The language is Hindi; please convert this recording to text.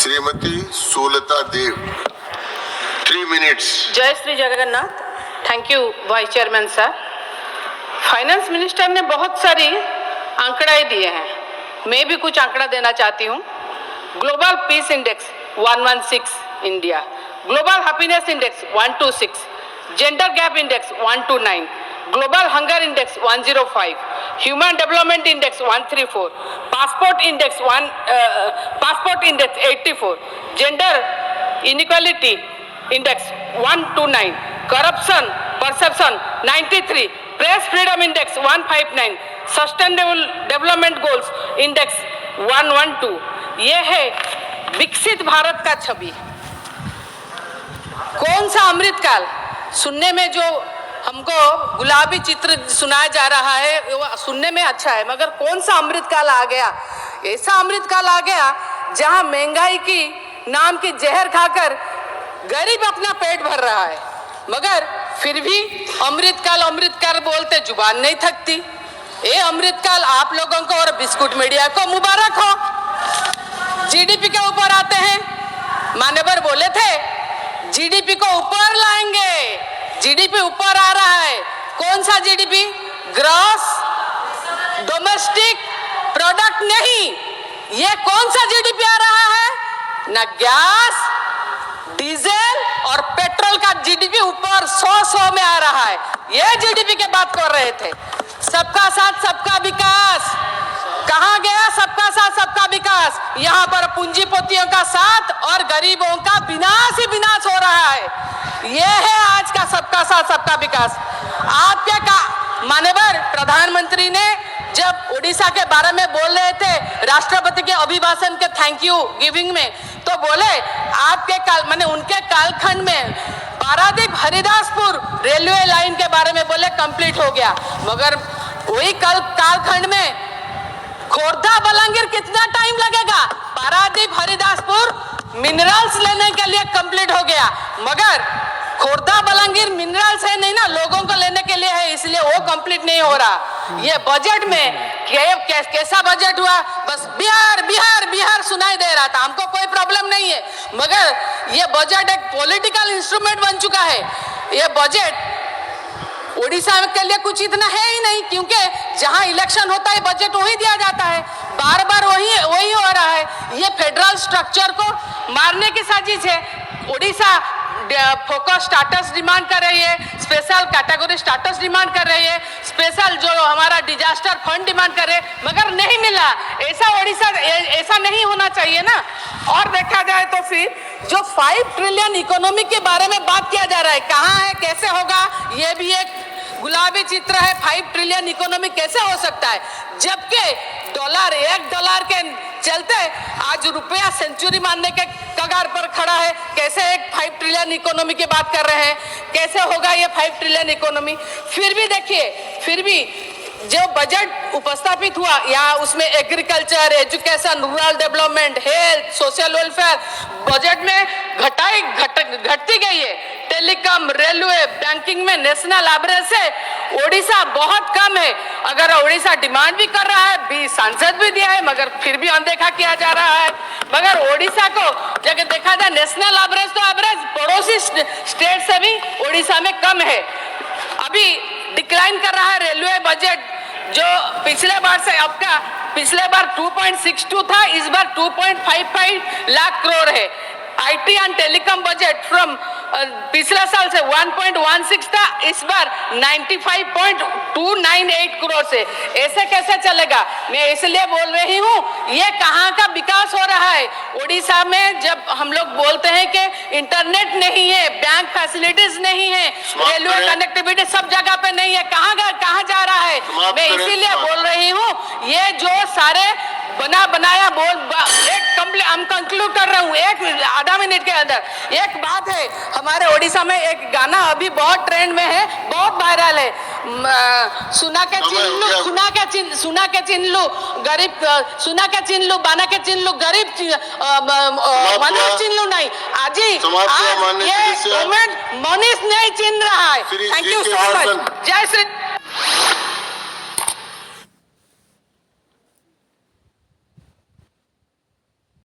श्रीमती सोलता देव 3 मिनट्स। जय Shri Jagannath. Thank you vice chairman sir. Finance minister ने बहुत सारी आंकड़े दिए हैं, मैं भी कुछ आंकड़ा देना चाहती हूँ। Global peace index 116 India, global happiness index 126, gender gap index 129, global hunger index 105, human development index 134, passport index 84, gender inequality index 129, corruption perception 93, press freedom index 159, sustainable development goals index 112। ये है विकसित भारत का छवि। कौन सा अमृतकाल? सुनने में जो हमको गुलाबी चित्र सुनाया जा रहा है वो सुनने में अच्छा है, मगर कौन सा अमृतकाल आ गया? ऐसा अमृतकाल आ गया जहां महंगाई की नाम की जहर खाकर गरीब अपना पेट भर रहा है, मगर फिर भी अमृतकाल अमृतकाल बोलते जुबान नहीं थकती। ये अमृतकाल आप लोगों को और बिस्कुट मीडिया को मुबारक हो। जीडीपी के ऊपर आते हैं, मान्यवर बोले थे जीडीपी को ऊपर लाएंगे। जीडीपी ऊपर आ रहा है। कौन सा जीडीपी? ग्रॉस डोमेस्टिक प्रोडक्ट नहीं, ये कौन सा जीडीपी आ रहा है? ना गैस, डीजल और पेट्रोल का जीडीपी ऊपर 100 में आ रहा है। ये जीडीपी की बात कर रहे थे। सबका साथ सबका विकास कहाँ गया? सबका साथ सबका विकास। यहाँ पर पूंजीपतियों का साथ और गरीबों का विनाश ही विनाश हो रहा है। ये है आज का सबका साथ सबका विकास। आपके माननीय प्रधानमंत्री ने जब उड़ीसा के बारे में बोल रहे थे राष्ट्रपति के अभिभाषण के थैंक यू गिविंग में, तो बोले आपके काल माने उनके कालखंड में पारादीप हरिदासपुर रेलवे लाइन के बारे में बोले कंप्लीट हो गया, मगर वही कालखंड में खोर्धा बलांगीर कितना टाइम लगेगा? पारादीप हरिदासपुर मिनरल्स लेने के लिए कंप्लीट हो गया, मगर खोर्धा बलांगीर मिनरल्स है नहीं ना, लोगों को लेने के लिए है, इसलिए वो कंप्लीट नहीं हो रहा। ये बजट में कैसा बजट हुआ? बस बिहार बिहार बिहार सुनाई दे रहा था। हमको कोई प्रॉब्लम नहीं है, मगर ये बजट एक पॉलिटिकल इंस्ट्रूमेंट बन चुका है। ये बजट उड़ीसा के लिए कुछ इतना है ही नहीं, क्योंकि जहां इलेक्शन होता है बजट वही दिया जाता है, बार बार वही हो रहा है। ये फेडरल स्ट्रक्चर को मारने की साजिश है। उड़ीसा फोकस स्टाटस डिमांड कर रही है, स्पेशल कैटेगरी स्टाटस डिमांड कर रही है, स्पेशल जो हमारा डिजास्टर फंड डिमांड कर रहे, मगर नहीं मिला। ऐसा उड़ीसा ऐसा नहीं होना चाहिए ना। और देखा जाए तो फिर जो 5 ट्रिलियन इकोनॉमी के बारे में बात किया जा रहा है, कहाँ है, कैसे होगा? ये भी एक गुलाबी चित्र है। 5 ट्रिलियन इकोनॉमी कैसे हो सकता है, जबकि $1 के चलते आज रुपया सेंचुरी मारने के कगार पर खड़ा है। कैसे एक 5 ट्रिलियन इकोनॉमी की बात कर रहे हैं? कैसे होगा ये 5 ट्रिलियन इकोनॉमी? फिर भी देखिए, फिर भी जो बजट उपस्थापित हुआ यहाँ उसमें agriculture, education, rural development, health, social welfare budget में घटती गई है। टेलीकॉम, रेलवे, बैंकिंग में नेशनल एवरेज से ओडिशा बहुत कम है। अगर ओडिशा डिमांड भी कर रहा है, भी सांसद भी दिया है, मगर फिर भी अनदेखा किया जा रहा है। मगर ओडिशा को जब देखा जाए नेशनल एवरेज, तो एवरेज पड़ोसी स्टेट से भी ओडिशा में कम है। अभी डिक्लाइन कर रहा है रेलवे बजट, जो पिछले बार से अब का, पिछले बार 2.62 था, इस बार 2.55 लाख करोड़ है। IT and telecom budget from पिछले साल से 1.16 था, इस बार 95.298 करोड़ से। ऐसे कैसे चलेगा? मैं इसलिए बोल रही हूँ, ये कहाँ का विकास हो रहा है? उड़ीसा में जब हम लोग बोलते हैं कि इंटरनेट नहीं है, बैंक फैसिलिटीज नहीं है, रेलवे कनेक्टिविटी सब जगह पे नहीं है, कहाँ जा रहा है? मैं इसीलिए बोल रही हूँ, ये जो सारे बनाया हम कंक्लूड कर रहा हूँ एक आधा मिनट के अंदर। एक बात है, हमारे ओडिशा में एक गाना अभी बहुत ट्रेंड में है, बहुत वायरल है, सुना के चिन्ह लू गरीब, सुना के चिन्ह लू, बाना के चिन्ह लू गरीब, मनीष चिन्ह लू नहीं। आज ये गवर्नमेंट मनीष नहीं चिन्ह रहा है। Thank you so much. जय श्री